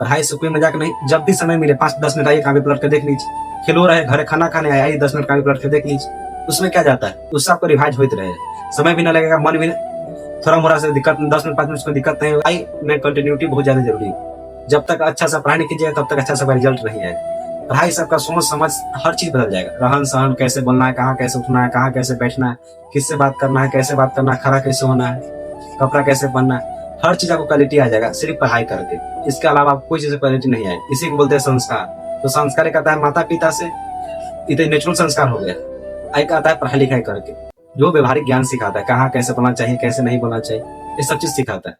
पढ़ाई से कोई मजाक नहीं। जब भी समय मिले 5-10 मिनट आइए कागज पलट के देख लीजिए। खिलो रहे घर खाना खाने आए 10 मिनट कागज पलट के देख लीजिए। उसमें क्या जाता है, उससे आपको रिवाइज होते रहे, समय भी ना लगेगा, मन भी थोड़ा मोड़ा से दिक्कत 10 मिनट 5 मिनट में दिक्कत नहीं। पढ़ाई में कंटिन्यूटी बहुत ज्यादा जरूरी है। जब तक अच्छा सा पढ़ाई नहीं कीजिएगा तब तक अच्छा सा रिजल्ट नहीं है। पढ़ाई से आपका सोच समझ हर चीज बदल जाएगा। रहन सहन, कैसे बोलना है, कहाँ कैसे उठना है, कहाँ कैसे बैठना है, किससे बात करना है, कैसे बात करना है, खड़ा कैसे होना है, कपड़ा कैसे पहनना है, हर चीज आपको क्वालिटी आ जाएगा सिर्फ पढ़ाई करके। इसके अलावा आपको कोई चीज क्वालिटी नहीं आए। इसी को बोलते हैं संस्कार। तो संस्कार एक आता है माता पिता से, ये नेचुरल संस्कार हो गया। एक आता है पढ़ाई लिखाई करके, जो व्यवहारिक ज्ञान सिखाता है, कहाँ कैसे बोलना चाहिए, कैसे नहीं बोलना चाहिए, ये सब चीज सिखाता है।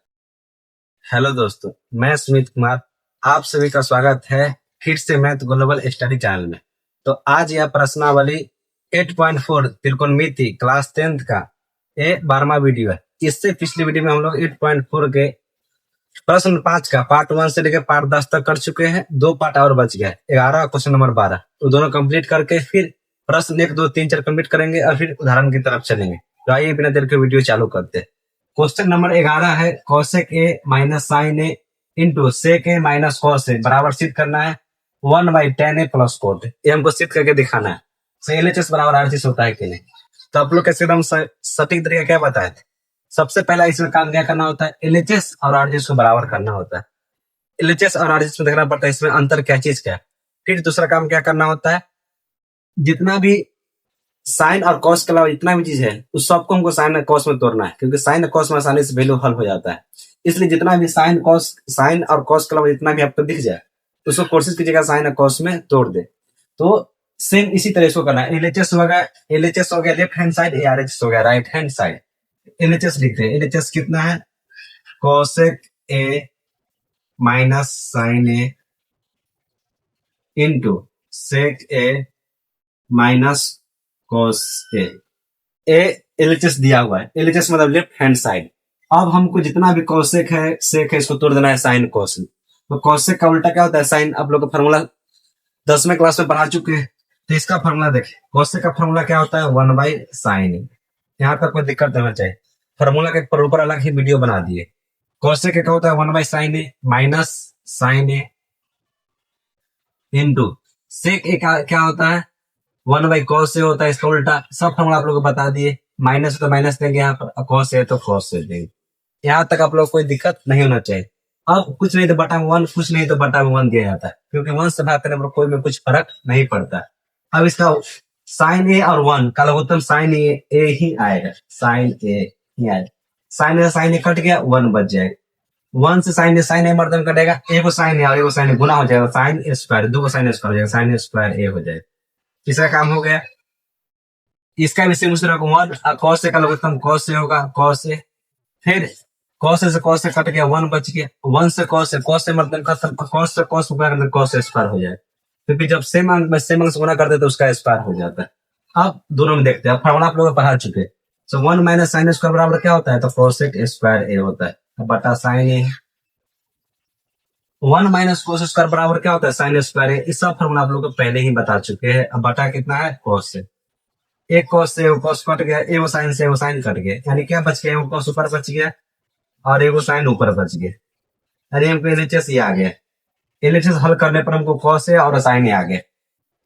हेलो दोस्तों, मैं सुमित कुमार, आप सभी का स्वागत है फिर से मैथ ग्लोबल स्टडी चैनल में। तो आज यह प्रश्नावली 8.4 त्रिकोणमिति क्लास 10th का ये 12वां वीडियो है। इससे पिछली वीडियो में हम लोग 8.4 के प्रश्न 5 का पार्ट 1 से लेकर पार्ट 10 तक कर चुके हैं। 2 पार्ट और बच गया, 11 क्वेश्चन नंबर 12, तो दोनों कंप्लीट करके फिर प्रश्न 1 2 3 4 कंप्लीट करेंगे और फिर उदाहरण की तरफ चलेंगे। तो आइए बिना देर के वीडियो चालू करते हैं। क्वेश्चन नंबर 11 है, cosec a minus sine A into sec a minus cos a बराबर सिद्ध करना है 1/tan a plus cot a। ये हमको सिद्ध करके दिखाना है। तो LHS बराबर RHS होता है कि नहीं। तो आप लोग कैसे एकदम सटीक तरीका क्या बताए थे। सबसे पहला इसमें काम क्या करना होता है, LHS और RHS को बराबर करना होता है। LHS और RHS में देखना पड़ता है इसमें अंतर क्या चीज क्या है। फिर दूसरा काम क्या करना होता है, जितना भी साइन और कॉस के अलावा जितना भी चीज है उस सबको हमको साइन और कॉस में तोड़ना है, क्योंकि साइन और कॉस में आसानी से वैल्यू हल हो जाता है। इसलिए जितना भी साइन और कॉस के अलावा जितना भी आपको दिख जाए उसको कोशिश कीजिएगा साइन और कॉस में तोड़ दे। तो सेम इसी तरह इसको करना है। LHS हो गया लेफ्ट हैंड साइड, RHS हो गया राइट हैंड साइड। LHS लिखते हैं, LHS कितना है, cosec a minus sine A into sec a minus cos a। LHS दिया हुआ है, LHS मतलब लेफ्ट हैंड साइड। अब हमको जितना भी cosec है sec है इसको तोड़ देना है साइन cos में। तो cosec का उल्टा क्या होता है, साइन। आप लोग का फॉर्मूला 10वें क्लास में पढ़ा चुके हैं, तो इसका फॉर्मूला देखें। cosec का फॉर्मूला क्या होता है, 1/sin a। यहाँ तक कोई दिक्कत नहीं होना चाहिए, फॉर्मूला के ऊपर अलग ही वीडियो बना दिए। cosec क्या होता है, 1/sin a minus sin a into sec a क्या होता है, 1/cos a होता है, इसका उल्टा। सब फॉर्मूला आप लोग को बता दिए। माइनस तो माइनस देंगे यहाँ पर, cos a तो cos a देंगे। यहाँ तक आप लोग कोई दिक्कत नहीं होना चाहिए। अब कुछ नहीं तो बटा में 1, कुछ नहीं तो बटा में 1 दिया जाता है, क्योंकि 1 से भाग करने पर कोई में कुछ फर्क नहीं पड़ता। अब इसका साइन ए और 1 का लघुत्तम साइन ए ही आएगा, साइन ए ही आएगा। साइन ए कट गया, 1 बच जाएगा। 1 से साइन ए मर्दन कटेगा, एक साइन ए और एक साइन ए गुना हो जाएगा, साइन ए स्क्वायर, 2 साइन ए स्क्वायर हो जाएगा, साइन ए स्क्वायर ए हो जाएगा। तीसरा काम हो गया। इसका भी सेम उसी तरह 1 cos ए का लघुत्तम cos ए होगा, cos ए। फिर cos ए से cos ए कट गया, 1 बच गया। 1 से cos ए मर्दन खत्म, cos से cos गुना करते cos ए स्क्वायर हो जाएगा, क्योंकि जब सेम अंक में सेम अंक से गुना करते तो उसका स्क्वायर हो जाता है। अब दोनों में देखते हैं, फॉर्मूला आप लोग पढ़ा चुके। सो 1 माइनस साइन स्क्वायर बराबर क्या होता है, तो cosec स्क्वायर ए होता है, बटा साइन ए। 1 माइनस cos स्क्वायर बराबर क्या होता है, साइन स्क्वायर ए। इस सब फॉर्मूला आप लोग को पहले ही बता चुके हैं। अब बटा कितना है, cos से। एक cos से cos कट गया, एक साइन से साइन कट गया, यानी क्या बच गया, cos ऊपर बच गया और एक साइन ऊपर बच गया। अरे हमको LHS ये आ गया। LHS हल करने पर हमको cos ए और साइन ए आ गया।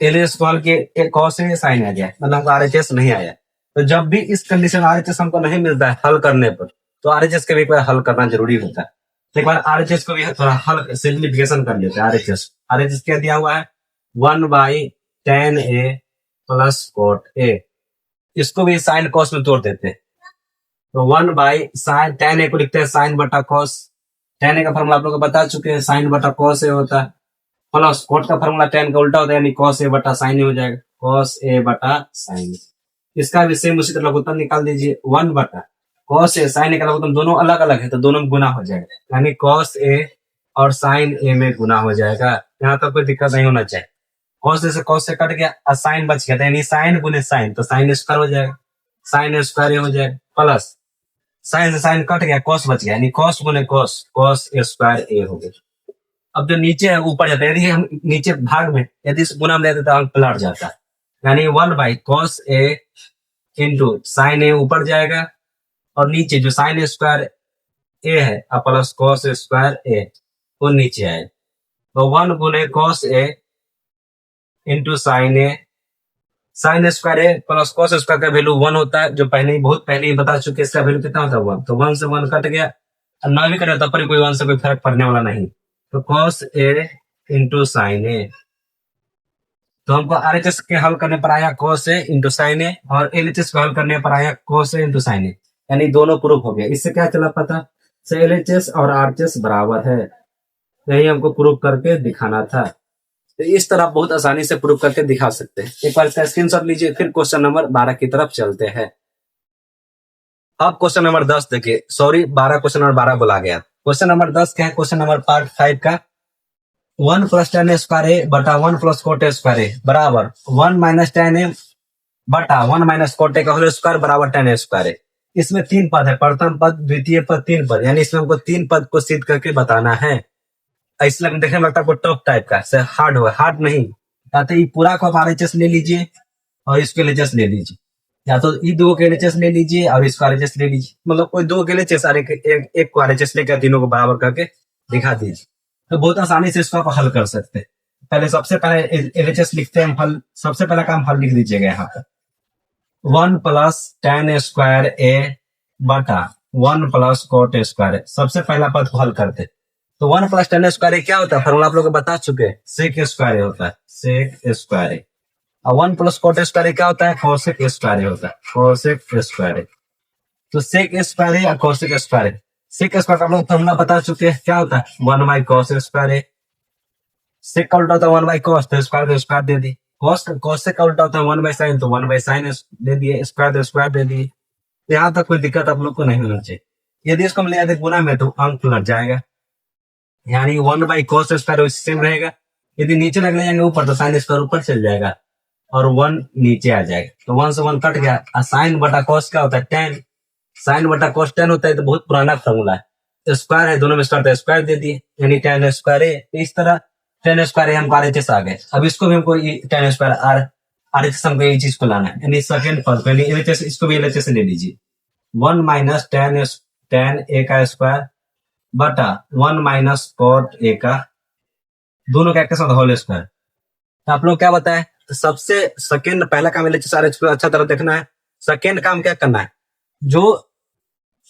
LHS को हल किए, cos ए साइन आ गया, मतलब हमको RHS नहीं आया। तो जब भी इस कंडीशन RHS हमको नहीं मिलता है हल करने पर, तो RHS के भी एक बार हल करना जरूरी होता है। तो एक बार RHS को भी थोड़ा हल सिंप्लीफिकेशन कर लेते हैं। RHS क्या दिया हुआ है, 1/tan a plus cot a। इसको भी साइन cos में तोड़ देते हैं, तो 1/sin tan a को लिखते हैं साइन बटा cos। tan a का फॉर्मूला आप लोग को बता चुके हैं, साइन बटा cos a होता है, प्लस cot का फॉर्मूला tan का उल्टा होता है, यानी cos a बटा sin a हो जाएगा, cos a बटा sin a। इसका भी सेम उसी तरह लघुत्तम निकाल दीजिए, 1 बटा cos a sin a का लघुत्तम दोनों अलग अलग है, तो दोनों में गुना हो जाएगा, यानी cos a और sin a में गुना हो जाएगा। यहाँ तक कोई दिक्कत नहीं होना चाहिए। cos a से cos a कट गया और sin बच गया, यानी sin गुने sin, तो sin स्क्वायर हो जाएगा, sin स्क्वायर हो जाएगा, प्लस sin से sin कट गया, cos बच गया, यानी cos गुने cos, cos स्क्वायर a हो गया। अब जो नीचे है ऊपर जाता है, यदि हम नीचे भाग में यदि इस गुना में देते तो अंक पलट जाता है, यानी 1/cos a इंटू साइन ए ऊपर जाएगा और नीचे जो साइन स्क्वायर ए है प्लस cos स्क्वायर ए वो नीचे आएगा। तो 1 गुने cos A into sign A, sine square A plus cos square का वैल्यू 1 होता है, जो पहले ही बहुत पहले ही बता चुके, इसका वैल्यू कितना होता है 1, तो 1 से 1 कट गया, और ना भी करे तब पर कोई 1 से कोई फर्क पड़ने वाला नहीं। तो कॉस ए इंटू साइन ए, तो हमको आरएचएस के हल करने पर आया cos ए इंटू साइन ए, और एलएचएस को हल करने पर आया cos ए इंटू साइन ए, यानी दोनों प्रूफ हो गया। इससे क्या चला पता से एलएचएस और आरएचएस बराबर है, यही हमको प्रूफ करके दिखाना था। तो इस तरह बहुत आसानी से प्रूफ करके दिखा सकते हैं। एक बार इसका स्क्रीनशॉट लीजिए, फिर क्वेश्चन नंबर 12 की तरफ चलते हैं। अब क्वेश्चन नंबर 10 देखिए, सॉरी 12, क्वेश्चन नंबर 12 बोला गया। क्वेश्चन नंबर 10 क्या है, क्वेश्चन नंबर पार्ट 5 का 1 प्लस टेन स्क्वायर ए बटा 1 प्लस कोट स्क्वायर ए बराबर 1 माइनस टेन ए बटा 1 माइनस कोट का होल स्क्वायर बराबर टेन स्क्वायर ए। इसमें 3 पद है, प्रथम पद, द्वितीय पद, 3 पद, यानी इसमें हमको 3 पद को सिद्ध करके बताना है। इसलिए देखने में लगता है टफ टाइप का, हार्ड हो, हार्ड नहीं, या तो ये पूरा को आप आरएचएस ले लीजिए और इसके एलएचएस ले लीजिए, या तो ये दो के एलएचएस ले लीजिए और इसको आरएचएस ले लीजिए, मतलब कोई दो के एलएचएस और एक को आरएचएस लेकर तीनों को बराबर करके दिखा दीजिए, तो बहुत आसानी से इसको आप हल कर सकते हैं। पहले सबसे पहले एलएचएस लिखते हैं हम, हल सबसे पहला काम हल लिख दीजिएगा यहाँ पर 1 प्लस टेन स्क्वायर ए बटा 1 प्लस कोट स्क्वायर, सबसे पहला पद को हल करते। तो 1 प्लस टेन स्क्वायर क्या होता है, फॉर्मूला आप लोग को बता चुके हैं, सेक स्क्वायर होता है, सेक स्क्वायर। और 1 प्लस कोट स्क्वायर क्या होता है, कोसेक स्क्वायर होता है, कोसेक स्क्वायर। तो सेक स्क्वायर और कोसेक स्क्वायर, सेक स्क्वायर का आप लोग फॉर्मूला बता चुके हैं, क्या होता है 1 बाई कॉस स्क्वायर। सेक का उल्टा होता है 1 बाई कॉस, तो स्क्वायर दे दी। कॉस का उल्टा होता है 1 बाई साइन, तो 1 बाई साइन दे दिए, स्क्वायर दे दिए। यहाँ तक कोई दिक्कत आप लोग को नहीं होना चाहिए। यदि इसको हम ले जाते गुना में तो अंक लग जाएगा, यानी 1 बाई कॉस स्क्वायर सेम रहेगा। यदि नीचे लग जाएंगे ऊपर तो साइन स्क्वायर ऊपर चल जाएगा और 1 नीचे आ जाएगा, तो 1 से 1 कट गया। और साइन बटा कॉस क्या होता है, टेन, साइन बटा कॉस टेन होता है, तो बहुत पुराना फॉर्मूला है, स्क्वायर है, दोनों में स्क्वायर दे दिए, यानी टेन स्क्वायर है। इस तरह टेन स्क्वायर हम आरएचएस आ गए। अब इसको भी हमको टेन स्क्वायर आरएचएस हमको ये चीज को लाना है, यानी सेकंड पद पहले एलएचएस, इसको भी एलएचएस ले लीजिए, 1 माइनस टेन ए का स्क्वायर बटा 1 माइनस कॉट ए का, दोनों का साथ होल स्क्वायर। तो आप लोग क्या बताए, तो सबसे सेकेंड पहला काम एलएचएस आरएचएस अच्छा तरह देखना है। सेकेंड काम क्या करना है, जो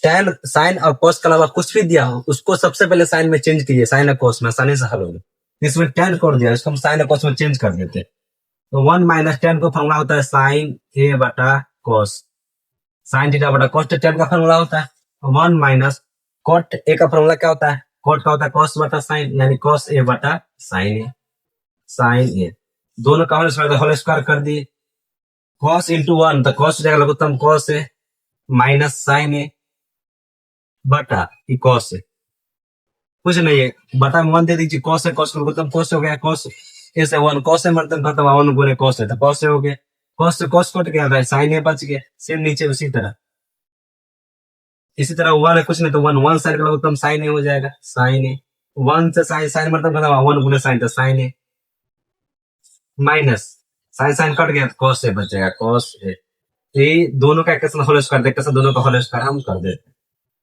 टेन साइन और कॉस के अलावा कुछ भी दिया हो उसको सबसे पहले साइन में चेंज कीजिए, साइन और कॉस में आसानी से हल होगा। इसमें टेन कर दिया, इसको हम साइन और कॉस में चेंज कर देते। तो 1 माइनस टेन को फॉर्मूला होता है साइन ए बटा कॉस, साइन थीटा बटा कॉस टेन का फॉर्मूला होता है। 1 माइनस कॉट ए का फॉर्मूला क्या होता है, कॉट का होता है कॉस बटा साइन, यानी कॉस ए बटा साइन ए, साइन ए, दोनों का होल स्क्वायर कर दिए। कॉस इंटू 1, तो कॉस हो जाएगा लघुत्तम कॉस ए माइनस साइन ए बटा कॉस ए, कुछ नहीं है, बटा में 1 दे दीजिए, कॉस है, कॉस लघुत्तम कॉस हो गया, कॉस ए से 1, कॉस से मतलब खत्म, 1 गुने कॉस है, तो कॉस से हो गया, कॉस से कॉस कट गया, साइन ए बच गया, सेम नीचे उसी तरह। इसी तरह 1 है, कुछ नहीं, तो 1 साइन का लघुत्तम साइन ए हो जाएगा, साइन ए, 1 से साइन मतलब खत्म, 1 गुने साइन, तो साइन ए माइनस साइन कट गया, कॉस से बच जाएगा, कॉस ए। ये दोनों का होल स्क्वायर देखते हैं, दोनों का होल स्क्वायर हम कर देते हैं,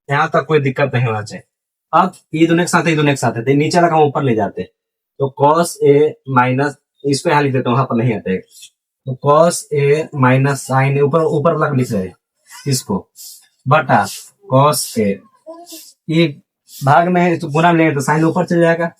यहाँ तक कोई दिक्कत नहीं होना चाहिए। अब ये दोनों के साथ है, दोनों के साथ है, तो नीचे लगा हम ऊपर ले जाते, तो कॉस ए माइनस, इसको यहाँ लिख देता हूँ, वहां पर नहीं आते, तो कॉस ए माइनस साइन ए, ऊपर लग लिख रहे इसको, बटा कॉस ए, ये भाग में है तो गुना में लेंगे तो साइन ऊपर चल जाएगा,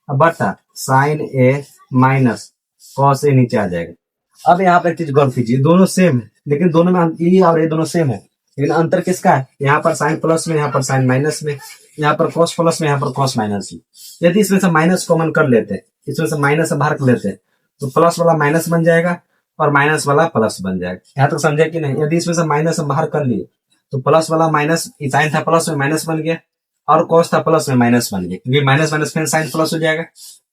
बटा sign A minus cos A नीचे आ जाएगा। अब यहाँ पर एक चीज गौर कीजिए, दोनों सेम है, लेकिन दोनों में ये और ये दोनों सेम है, लेकिन अंतर किसका है, यहाँ पर साइन प्लस में, यहाँ पर साइन माइनस में, यहाँ पर कॉस प्लस में, यहाँ पर कॉस माइनस में। यदि इसमें से माइनस कॉमन कर लेते हैं, इसमें से माइनस बाहर कर लेते हैं, तो प्लस वाला माइनस बन जाएगा और माइनस वाला प्लस बन जाएगा। यहाँ तक समझे कि नहीं, यदि इसमें से माइनस बाहर कर लिए तो प्लस वाला माइनस, साइन था प्लस में माइनस बन गया, और कॉस था प्लस में माइनस बन गया, क्योंकि माइनस माइनस फिर साइन प्लस हो जाएगा,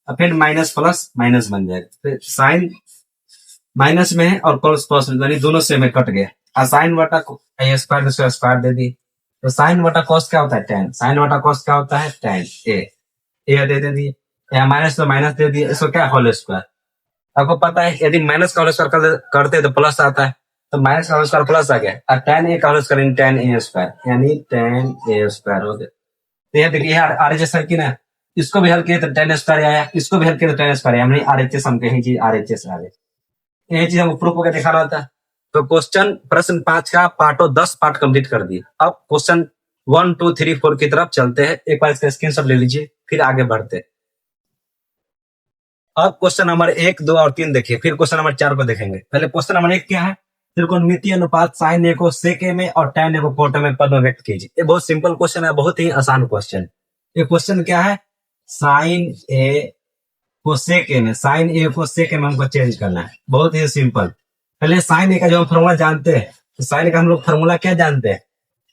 और फिर माइनस प्लस माइनस बन जाएगा, फिर साइन माइनस में है और प्लस प्लस में, यानी दोनों से में कट गया। और साइन बटा स्क्वायर स्क्वायर दे दी, तो साइन बटा कॉस क्या होता है, टेन, साइन बटा कॉस क्या होता है, टेन ए दे दी, यहाँ माइनस तो माइनस दे दिए, इसको क्या होल स्क्वायर। आपको पता है यदि माइनस का होल स्क्वायर करते तो प्लस आता है, तो माइनस का होल स्क्वायर प्लस आ गया, और टेन ए का होल स्क्वायर टेन ए स्क्वायर, यानी टेन ए स्क्वायर हो गया। तो ये देखिए आरएचएस है कि ना, इसको भी हल किए तो टेन स्क्वायर आया, इसको भी हल किए तो टेन स्क्वायर आया, हमने आरएचएस हम कहीं चीज आरएचएस आ गए, यही चीज हमको प्रूफ होकर दिखा रहा था। तो क्वेश्चन प्रश्न 5 का पार्टो 10 पार्ट कंप्लीट कर दिए। अब क्वेश्चन 1 2 3 4 की तरफ चलते हैं। एक बार इसका स्क्रीनशॉट ले लीजिए, फिर आगे बढ़ते। अब क्वेश्चन नंबर 1 2 और 3 देखिए, फिर क्वेश्चन नंबर 4 को देखेंगे। पहले क्वेश्चन नंबर 1 क्या है? त्रिकोणमितीय अनुपात साइन ए को सेक ए में और tan ए को कोट में पद में व्यक्त कीजिए। ये बहुत सिंपल क्वेश्चन है, बहुत ही आसान क्वेश्चन। ये क्वेश्चन क्या है? साइन ए को सेक ए में, साइन ए को सेक ए में हमको चेंज करना है, बहुत ही सिंपल। पहले साइन ए का जो हम फॉर्मूला जानते हैं, तो साइन का हम लोग फॉर्मूला क्या जानते हैं?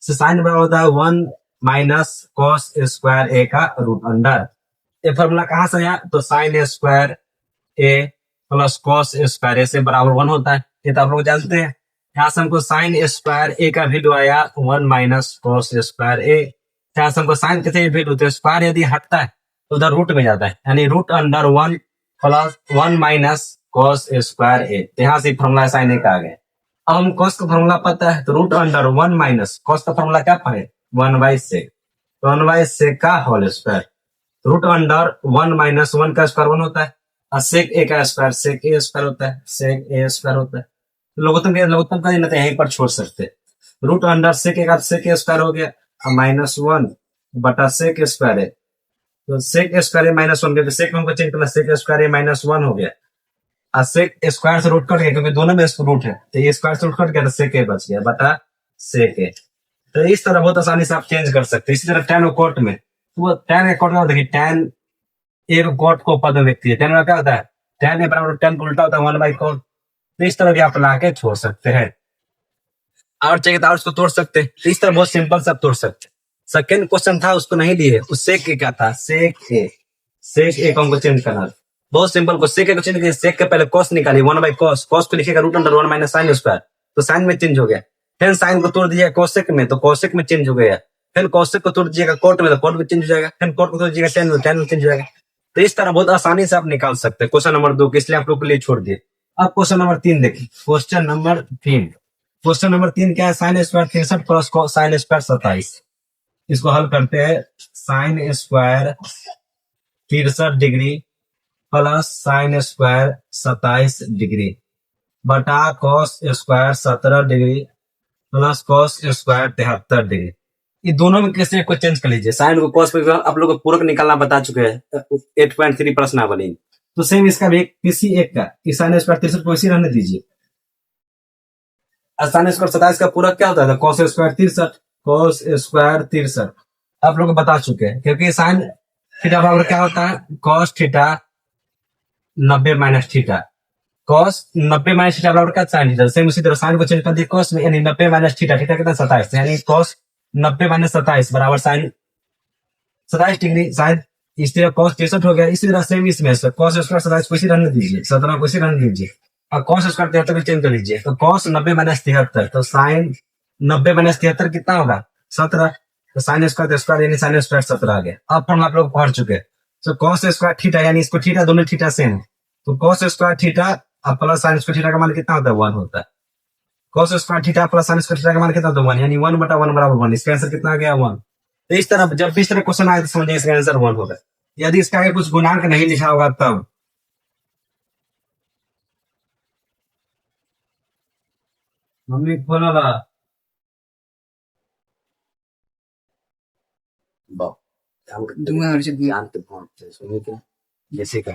साइन बराबर होता है 1 माइनस कॉस स्क्वायर ए का रूट अंडर। ये फॉर्मूला कहाँ से आया? तो sine square A plus cos square ए से बराबर 1 होता है, ये तो आप लोग जानते हैं। यहाँ से हमको साइन स्क्वायर ए का वैल्यू आया 1 माइनस कॉस स्क्वायर ए। यहाँ से हमको साइन कैसे वैल्यू, तो स्क्वायर यदि हटता है तो उधर रूट में जाता है, यानी root under 1 plus 1 minus cos square A. यहाँ से फॉर्मूला साइन ए का आ गया। अब हम कॉस का फॉर्मूला पता है, तो रूट अंडर 1 माइनस कॉस का फॉर्मूला क्या पढ़े? 1/sec, तो 1/sec का whole square. Root under 1 minus 1 का स्क्वायर 1 होता है, और सेक ए का स्क्वायर सेक ए स्क्वायर होता है, सेक ए स्क्वायर होता है। लघुत्तम का नहीं, यहीं पर छोड़ सकते। रूट अंडर सेक ए का सेक ए स्क्वायर हो गया, माइनस 1 बटा सेक स्क्वायर है, तो सेक स्क्वायर माइनस 1 सेक में हमको चेंज करना, सेक स्क्वायर माइनस 1 हो गया, और सेक स्क्वायर से रूट कट गया क्योंकि दोनों में रूट है, तो ये स्क्वायर से रूट कट गया तो सेक ए बच गया बटा सेक ए। तो इस तरह बहुत आसानी से आप चेंज कर सकते हैं। इसी तरह tan और कोट में, तो वो tan और कोट में देखिए, tan ए कोट को पद में व्यक्ति है, tan का क्या होता है? tan ए बराबर tan उल्टा होता है 1/cot। तो इस तरह भी आप ला के छोड़ सकते हैं, और चाहिए तो और उसको तोड़ सकते हैं। तो इस तरह बहुत सिंपल से आप तोड़ सकते हैं। सेकेंड क्वेश्चन था उसको नहीं लिए, उस सेक ए क्या था? सेक ए, सेक ए को हमको चेंज करना, बहुत सिंपल को सेक ए को चेंज किया। सेक के पहले cos निकालिए 1/cos, cos को लिखिएगा root under 1 minus sine square, तो साइन में चेंज हो गया। फिर साइन को तोड़ दीजिएगा कोसेक में, तो कोसेक में चेंज हो गया। फिर कोसेक को तोड़ दीजिएगा कोट में, तो कोट में चेंज हो जाएगा। फिर कोट को तोड़ दीजिएगा tan में, tan में चेंज हो जाएगा। तो इस तरह बहुत आसानी से आप निकाल सकते हैं। क्वेश्चन नंबर 2 इसलिए आप लोग के लिए छोड़ दिए। अब क्वेश्चन नंबर 3 देखिए, क्वेश्चन नंबर 3, क्वेश्चन नंबर 3 क्या है? Sine square 63 plus sine square 27। इसको हल करते हैं। Sine square 63 degree plus sine square 27 degree बटा cos square 17 degree plus cos square 73 degree. ये दोनों में कैसे को चेंज कर लीजिए। साइन को कॉस पे आप लोग को पूरक निकालना बता चुके हैं 8.3 प्रश्नावली। तो सेम इसका भी किसी एक का साइन स्क्वायर 63 को इसी रहने दीजिए। साइन स्क्वायर 27 का पूरक क्या होता है? कॉस स्क्वायर 63, कॉस स्क्वायर 63 आप लोग बता चुके हैं, क्योंकि साइन थीटा बराबर क्या होता है? Cos theta 90 minus theta, cos 90 minus theta बराबर क्या? Sine theta. सेम उसी तरह साइन को चेंज कर दिए कॉस में, यानी 90 माइनस थीटा, थीटा कितना? 27, यानी कॉस 90 माइनस 27 बराबर साइन 27 डिग्री। साइन इस तरह कॉस 63 हो गया। इसी तरह सेम इसमें कॉस स्क्वायर 27 को इसी रहने दीजिए, 17 को इसी रहने दीजिए, और कॉस स्क्वायर 73 चेंज कर लीजिए, तो कॉस 90 माइनस 73, तो साइन 90 माइनस 73 कितना होगा? 17, तो साइन स्क्वायर स्क्वायर यानी साइन स्क्वायर 17 आ गया। अब हम आप लोग पढ़ चुके हैं। तो कॉस स्क्वायर थीटा, यानी इसको थीटा, दोनों थीटा सेम, तो कॉस स्क्वायर थीटा अब प्लस साइन स्क्वायर थीटा का मान कितना होता है? 1 होता है। Cos square theta plus sine square theta का मान कितना होता है? 1, यानी 1 बटा 1 बराबर 1। इसका आंसर कितना आ गया? 1। तो इस तरह जब भी इस तरह क्वेश्चन आए तो समझिए इसका आंसर 1 होगा। यदि इसका आगे कुछ गुणांक नहीं लिखा होगा तब मम्मी खोला ला जैसे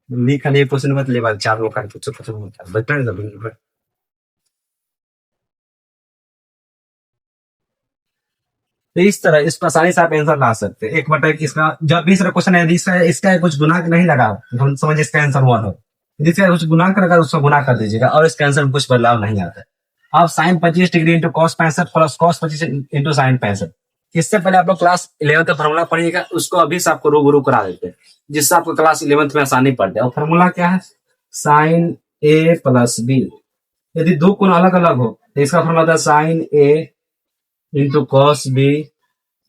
लिखा नहीं क्वेश्चन मत ले 4 लोग का बचपन। तो इस तरह इस पर आसानी से आप आंसर ला सकते हैं। एक बटा इसका जब भी इसका क्वेश्चन है, इसका कुछ गुणांक नहीं लगा, हम समझ इसका आंसर 1 हो। जिसका कुछ गुणांक लगा उसको गुना कर दीजिएगा, और इसका आंसर में कुछ बदलाव नहीं आता है। अब sine 25 degree into cos 65 plus cos 25 into sine 65। इससे पहले आप लोग क्लास 11 का फॉर्मूला पढ़िएगा, उसको अभी से आपको रूबरू करा देते हैं, जिससे आपको क्लास 11 में आसानी पड़ जाए। और फॉर्मूला क्या है? साइन ए प्लस बी। यदि दो कोण अलग अलग हो तो इसका फॉर्मूला था sine A into cos B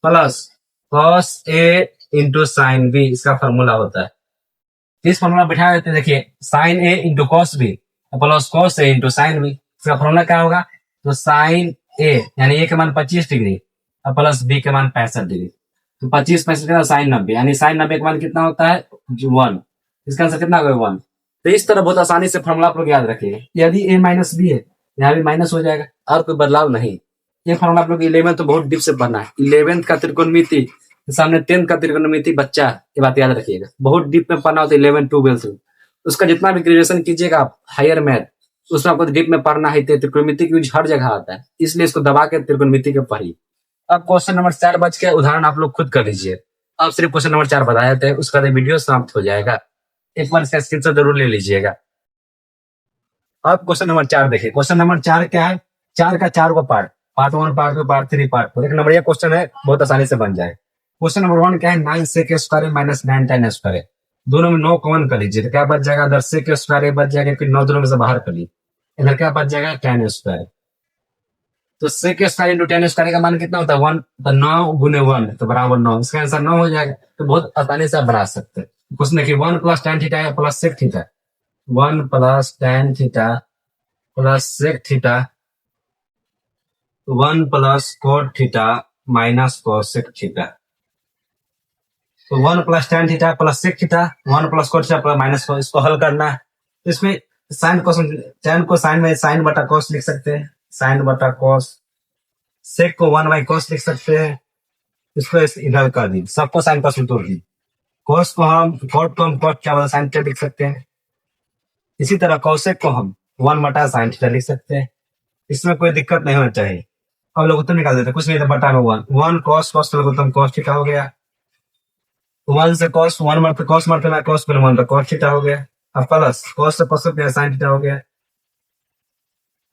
plus cos A into sine B, इसका फॉर्मूला होता है। इस फॉर्मूला बिठा देते, देखिए sine A into cos B plus cos A into sine B. इसका फॉर्मूला क्या होगा? तो साइन ए यानी ए के मान 25 डिग्री और प्लस बी के मान 65 डिग्री, तो 25 65 का साइन 90, यानी साइन 90 का मान कितना होता है? 1। इसका आंसर कितना होगा? 1। तो इस तरह बहुत आसानी से फॉर्मूला आप लोग याद रखिएगा। यदि ए माइनस बी है, यहाँ भी माइनस हो जाएगा और कोई बदलाव नहीं। ये फॉर्मूला आप लोग 11th तो बहुत डीप से पढ़ना है। 11th का त्रिकोणमिति सामने 10th का त्रिकोणमिति बच्चा, ये बात याद रखिएगा, बहुत डीप में पढ़ना होता है 11 12 से। उसका जितना भी ग्रेजुएशन कीजिएगा आप हायर मैथ, उसमें आपको डीप में पढ़ना है। त्रिकोणमिति की यूज हर जगह आता है, इसलिए इसको दबा के त्रिकोणमिति के पढ़िए। अब क्वेश्चन नंबर 4 बच के उदाहरण आप लोग खुद कर लीजिए। आप सिर्फ क्वेश्चन नंबर 4 बताए थे, उसका वीडियो समाप्त हो जाएगा। एक बार इसका स्क्रीनशॉट जरूर ले लीजिएगा। अब क्वेश्चन नंबर 4 देखिए। क्वेश्चन नंबर 4 क्या है? 4 का 4 को पार्ट 1 पार्ट 2 पार्ट 3 पार्ट 4। एक नंबर ये क्वेश्चन है, बहुत आसानी से बन जाए। क्वेश्चन नंबर 1 क्या है? 9 sec square minus 9 tan square. दोनों में 9 कॉमन कर लीजिए, तो क्या बच जाएगा? इधर sec स्क्वायर बच जाएगा, फिर 9 दोनों में से बाहर कर लीजिए, इधर क्या बच जाएगा? tan square. तो sec square into tan square का मान कितना होता है? 1। तो 9 गुने 1 तो बराबर 9, इसका आंसर 9 हो जाएगा। तो बहुत आसानी से आप बना सकते हैं। क्वेश्चन देखिए, 1 प्लस tan थीटा है plus sec theta, 1 plus tan theta plus sec theta, 1 plus cot theta minus cosec theta. तो 1 plus tan theta plus sec theta, 1 plus cot theta plus minus cos, इसको हल करना है। इसमें sine cos, tan को sign में sign बटा cos लिख सकते हैं, साइन बटा cos। sec को 1 बाई cos लिख सकते हैं, इसको इधर कर दी, सबको साइन cos में तोड़ दी। cos को हम cot को हम cot क्या बता साइन थीटा लिख सकते हैं। इसी तरह cosec को हम 1 बटा साइन थीटा लिख सकते हैं। इसमें कोई दिक्कत नहीं होना चाहिए। अब लोग उत्तर निकाल देते, कुछ नहीं था, बटा में 1 cos cos लघुत्तम cos थीटा हो गया। 1 से cos 1 multi cos multiply cos पर 1 cos थीटा हो गया। अब प्लस cos से cos गया साइन थीटा हो गया।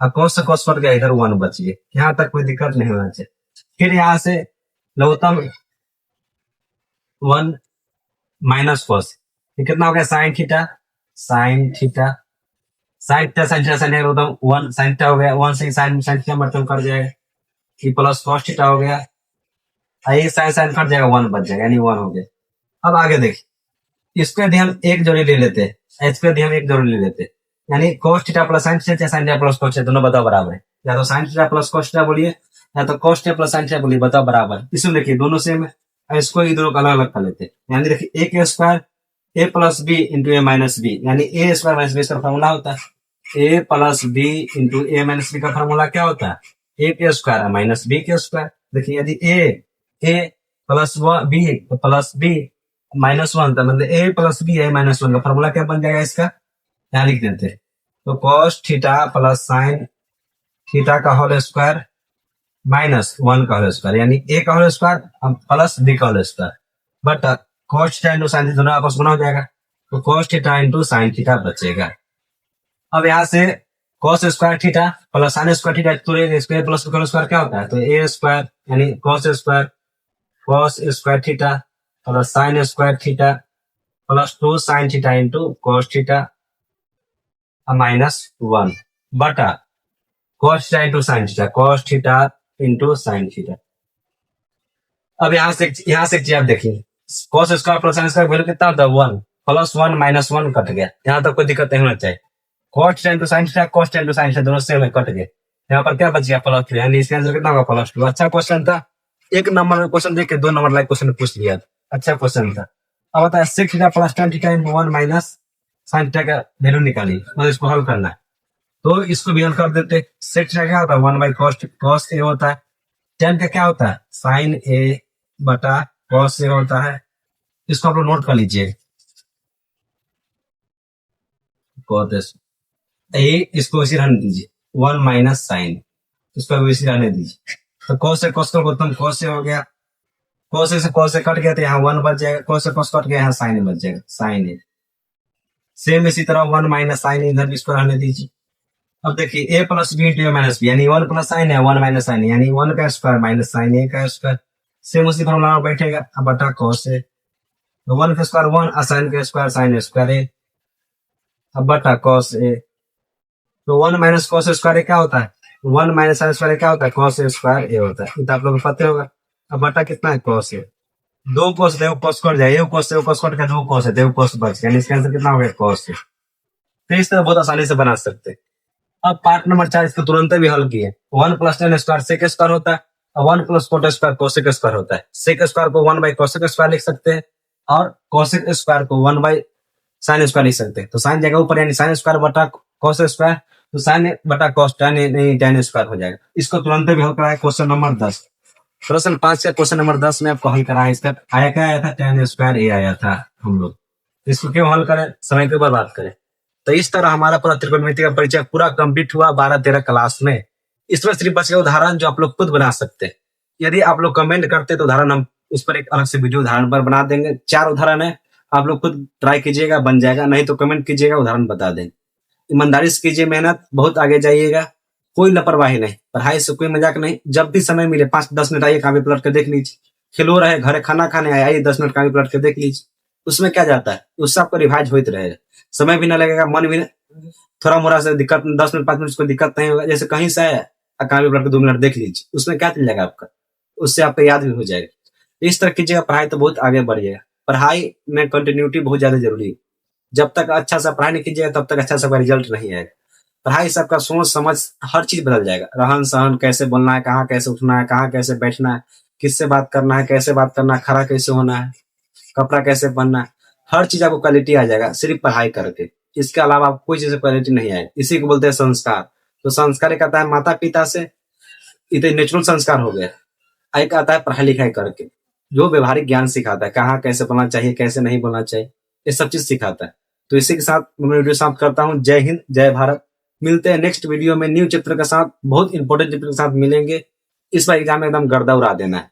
अब cos से cos कट गया, इधर 1 बच गया। यहाँ तक कोई दिक्कत नहीं होना चाहिए। फिर यहाँ से लघुत्तम 1 माइनस cos, ये कितना हो गया? Sine theta sine theta sine theta sine theta sine लघुत्तम 1 साइन थीटा हो गया। 1 से साइन साइन थीटा मल्टीप्लाई कर जाएगा, ये प्लस cos थीटा हो गया। ये साइन साइन कट जाएगा, 1 बच जाएगा, यानी 1 हो गया। अब आगे देखिए, इस पे भी हम एक जोड़ी ले लेते हैं, इस पे भी हम एक जोड़ी ले लेते हैं, यानी cos theta plus sine theta, sine theta plus cos theta, दोनों बताओ बराबर है। या तो sine theta plus cos theta बोलिए, या तो cos theta plus sine theta बोलिए, बताओ बराबर है। इसमें देखिए दोनों सेम है, इसको इधर अलग अलग कर लेते हैं। यानी देखिए ए के square A plus B into A minus B, यानी ए स्क्वायर माइनस बी का फॉर्मूला होता है A plus B into A minus B का फॉर्मूला क्या होता है? ए के स्क्वायर माइनस बी के स्क्वायर। देखिए यदि A plus B plus B minus 1, मतलब A plus B A minus 1 का फॉर्मूला क्या बन जाएगा इसका? यहाँ लिख देते हैं, तो cos theta plus sine theta का होल स्क्वायर माइनस 1 का होल स्क्वायर, यानी ए का होल स्क्वायर प्लस बी का whole square, but cos theta into sine theta दोनों आपस गुना हो जाएगा, तो cos theta into sine theta बचेगा। अब यहाँ से cos square theta plus sine square theta, तो स्क्वायर प्लस स्क्वायर क्या होता है? तो ए स्क्वायर यानी cos square theta plus sine square theta plus 2 sine theta into cos theta minus 1 बटा cos theta into sine theta, cos theta into sine theta. अब यहाँ से एक चीज आप देखिए, cos square plus sine square value कितना होता है? 1 प्लस 1 माइनस 1 कट गया, यहाँ तक कोई दिक्कत नहीं होना चाहिए। cos theta into sine theta, cos theta into sine theta दोनों सेम है, कट गए। यहाँ पर क्या बच गया? प्लस 2, यानी इसका आंसर कितना होगा? प्लस 2। अच्छा क्वेश्चन था, एक नंबर में क्वेश्चन देख के 2 नंबर लाइक क्वेश्चन पूछ लिया, अच्छा क्वेश्चन था। अब बताया sec theta plus tan theta into 1 minus sign theta का वैल्यू निकाली, मतलब इसको हल करना है, तो इसको भी हल कर देते। sec थीटा क्या होता है? 1 बाई cos ए होता है। tan का क्या होता है? साइन ए बटा cos ए होता है। इसको आप लोग नोट कर लीजिए, इसको इसी रहने दीजिए, 1 माइनस साइन, इसको भी इसी रहने दीजिए। तो cos से cos को तुम cos से हो गया, cos से cos से कट गया तो यहाँ 1 बच जाएगा, cos से cos कट गया यहाँ साइन बच जाएगा, साइन ए। सेम इसी तरह 1 माइनस साइन इधर इसको रहने दीजिए। अब देखिए a plus B into A minus B, यानी 1 प्लस साइन है 1 माइनस साइन है, यानी 1 का स्क्वायर माइनस साइन ए का स्क्वायर, सेम उसी फॉर्मूला में बैठेगा। अब बटा cos ए, तो 1 का स्क्वायर 1 और साइन का स्क्वायर साइन स्क्वायर ए, अब बटा cos ए। तो 1 माइनस cos स्क्वायर क्या होता है? 1 माइनस साइन स्क्वायर क्या होता है? cos स्क्वायर ए होता है, ये तो आप लोगों को पता होगा। अब बटा कितना है? cos ए, 2 cos देव cos कट जाए, एक cos कट का 2 cos है, देव cos बच, यानी इसका आंसर कितना हो गया? cos ए। तो इस तरह बहुत आसानी से बना सकते हैं। अब पार्ट नंबर 4 इसको तुरंत भी हल किए। 1+tan² सेक स्क्वायर होता है और 1+cot² कोसेक स्क्वायर होता है। सेक स्क्वायर को 1/कोसेक स्क्वायर लिख सकते हैं और कोसेक स्क्वायर को 1/sin स्क्वायर लिख सकते हैं। तो साइन जगह ऊपर यानी sin स्क्वायर बटा cos स्क्वायर, तो sin बटा cos tan स्क्वायर हो जाएगा। इसको तुरंत भी हल कराया। क्वेश्चन नंबर 10, प्रश्न 5 का क्वेश्चन नंबर 10 में आपको हल कराया। इसका आया क्या आया था? tan स्क्वायर ए आया था हम लोग। इसको क्यों हल करें? समय के बर्बाद करें। तो इस तरह हमारा पूरा त्रिकोणमिति का परिचय पूरा कंप्लीट हुआ 12-13 क्लास में। इसमें सिर्फ बच गया उदाहरण जो आप लोग खुद बना सकते हैं। यदि आप लोग कमेंट करते तो उदाहरण हम उस पर एक अलग से वीडियो उदाहरण पर बना देंगे। 4 उदाहरण है, आप लोग खुद ट्राई कीजिएगा, बन जाएगा। नहीं तो कमेंट कीजिएगा, उदाहरण बता देंगे। ईमानदारी से कीजिए मेहनत, बहुत आगे जाइएगा। कोई लापरवाही नहीं, पढ़ाई से कोई मजाक नहीं। जब भी समय मिले 5-10 मिनट आइए, कापी पलट के देख लीजिए। खिलो रहे घरे खाना खाने आइए 10 मिनट कापी पलट के देख लीजिए। उसमें क्या जाता है? उससे आपको रिवाइज होते रहेगा, समय भी ना लगेगा, मन भी थोड़ा मोड़ा से दिक्कत 10 मिनट 5 मिनट कोई दिक्कत नहीं होगा। जैसे कहीं से आया कापी पलट के 2 मिनट देख लीजिए, उसमें क्या चल जाएगा आपका, उससे आपका याद भी हो जाएगा। इस तरह कीजिएगा, पढ़ाई तो बहुत आगे बढ़ जाएगा। पढ़ाई में कंटिन्यूटी बहुत ज्यादा जरूरी है। जब तक अच्छा सा पढ़ाई नहीं कीजिएगा तब तक अच्छा सा रिजल्ट नहीं आएगा। पढ़ाई से आपका सोच समझ हर चीज बदल जाएगा। रहन सहन, कैसे बोलना है, कहाँ कैसे उठना है, कहाँ कैसे बैठना है, किससे बात करना है, कैसे बात करना है, खड़ा कैसे होना है, कपड़ा कैसे पहनना है, हर चीज आपको क्वालिटी आ जाएगा सिर्फ पढ़ाई करके। इसके अलावा आपको कोई चीज क्वालिटी नहीं आएगी। इसी को बोलते हैं संस्कार। तो संस्कार एक आता है माता पिता से, ये नेचुरल संस्कार हो गया। एक आता है पढ़ाई लिखाई करके, जो व्यवहारिक ज्ञान सिखाता है, कहाँ कैसे बोलना चाहिए, कैसे नहीं बोलना चाहिए, ये सब चीज सिखाता है। तो इसी के साथ मैं वीडियो समाप्त करता हूँ। जय हिंद, जय भारत। मिलते हैं नेक्स्ट वीडियो में न्यू चैप्टर के साथ, बहुत इंपॉर्टेंट चैप्टर के साथ मिलेंगे। इस बार एग्जाम में एकदम गर्दा उड़ा देना है।